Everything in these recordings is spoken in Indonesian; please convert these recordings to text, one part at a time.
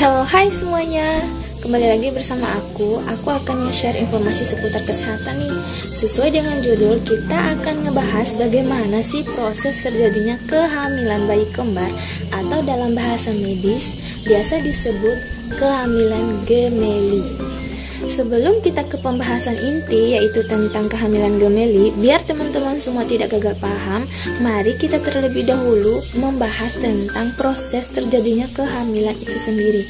Halo, hai semuanya. Kembali lagi bersama aku akan nge-share informasi seputar kesehatan nih. Sesuai dengan judul, kita akan ngebahas bagaimana sih proses terjadinya kehamilan bayi kembar atau dalam bahasa medis biasa disebut kehamilan gemeli. Sebelum kita ke pembahasan inti yaitu tentang kehamilan gemeli, biar teman-teman semua tidak gagal paham, mari kita terlebih dahulu membahas tentang proses terjadinya kehamilan itu sendiri.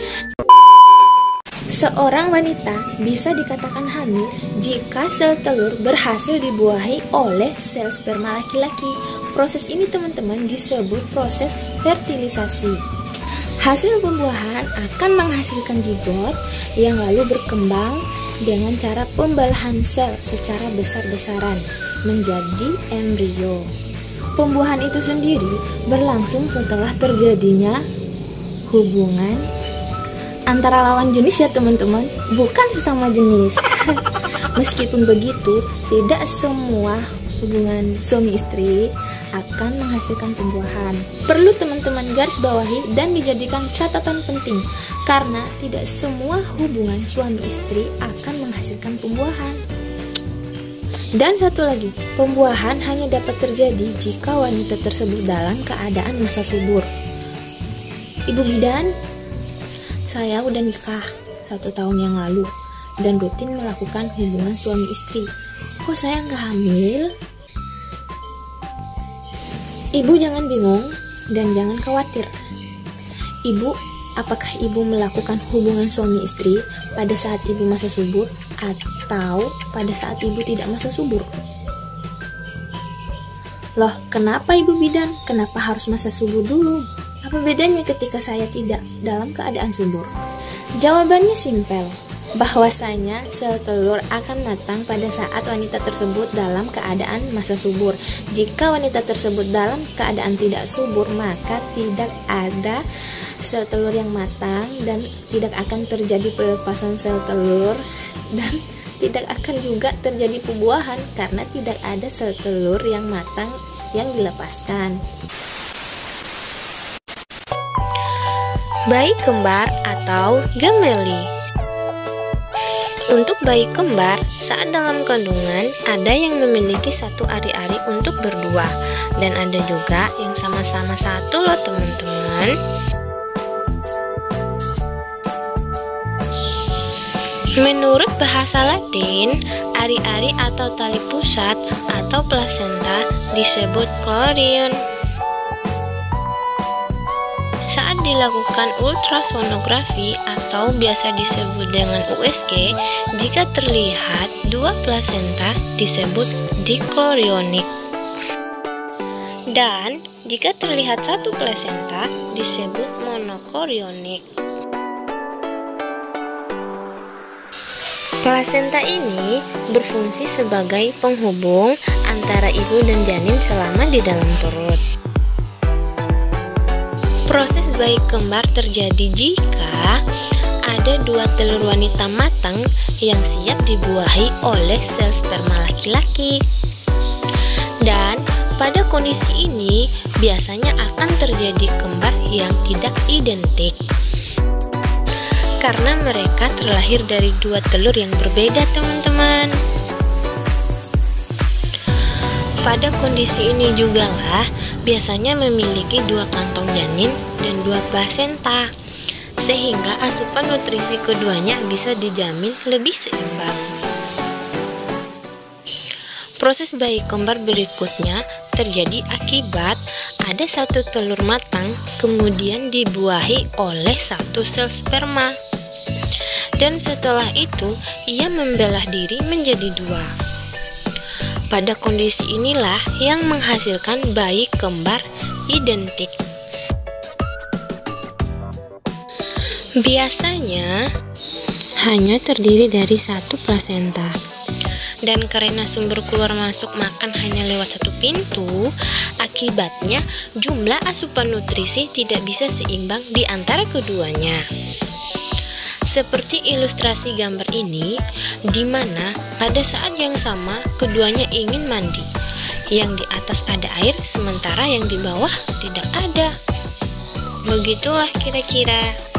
Seorang wanita bisa dikatakan hamil jika sel telur berhasil dibuahi oleh sel sperma laki-laki. Proses ini teman-teman disebut proses fertilisasi. Hasil pembuahan akan menghasilkan zigot yang lalu berkembang dengan cara pembelahan sel secara besar-besaran menjadi embrio. Pembuahan itu sendiri berlangsung setelah terjadinya hubungan antara lawan jenis ya teman-teman, bukan sesama jenis. Meskipun begitu, tidak semua hubungan suami istri akan menghasilkan pembuahan. Perlu teman-teman garis bawahi dan dijadikan catatan penting, karena tidak semua hubungan suami istri akan menghasilkan pembuahan. Dan satu lagi, pembuahan hanya dapat terjadi jika wanita tersebut dalam keadaan masa subur. Ibu bidan, saya udah nikah 1 tahun yang lalu dan rutin melakukan hubungan suami istri. Kok saya nggak hamil? Ibu jangan bingung dan jangan khawatir. Ibu, apakah ibu melakukan hubungan suami istri pada saat ibu masa subur atau pada saat ibu tidak masa subur? Loh, kenapa ibu bidan? Kenapa harus masa subur dulu? Apa bedanya ketika saya tidak dalam keadaan subur? Jawabannya simpel, bahwasanya sel telur akan matang pada saat wanita tersebut dalam keadaan masa subur. Jika wanita tersebut dalam keadaan tidak subur, maka tidak ada sel telur yang matang dan tidak akan terjadi pelepasan sel telur dan tidak akan juga terjadi pembuahan karena tidak ada sel telur yang matang yang dilepaskan. Bayi kembar atau gemeli. Untuk bayi kembar, saat dalam kandungan ada yang memiliki satu ari-ari untuk berdua dan ada juga yang sama-sama satu loh teman-teman. Menurut bahasa Latin, ari-ari atau tali pusat atau plasenta disebut chorion. Saat dilakukan ultrasonografi atau biasa disebut dengan USG, jika terlihat 2 plasenta disebut dichorionik. Dan jika terlihat 1 plasenta disebut monochorionik. Plasenta ini berfungsi sebagai penghubung antara ibu dan janin selama di dalam perut. Proses bayi kembar terjadi jika ada 2 telur wanita matang yang siap dibuahi oleh sel sperma laki-laki. Dan pada kondisi ini biasanya akan terjadi kembar yang tidak identik karena mereka terlahir dari 2 telur yang berbeda teman-teman. Pada kondisi ini juga lah biasanya memiliki 2 kantong janin dan 2 plasenta, sehingga asupan nutrisi keduanya bisa dijamin lebih seimbang. Proses bayi kembar berikutnya terjadi akibat ada 1 telur matang kemudian dibuahi oleh 1 sel sperma, dan setelah itu ia membelah diri menjadi 2. Pada kondisi inilah yang menghasilkan bayi kembar identik. Biasanya hanya terdiri dari 1 plasenta. Dan karena sumber keluar masuk makan hanya lewat 1 pintu, akibatnya jumlah asupan nutrisi tidak bisa seimbang di antara keduanya. Seperti ilustrasi gambar ini, di mana pada saat yang sama keduanya ingin mandi. Yang di atas ada air, sementara yang di bawah tidak ada. Begitulah kira-kira.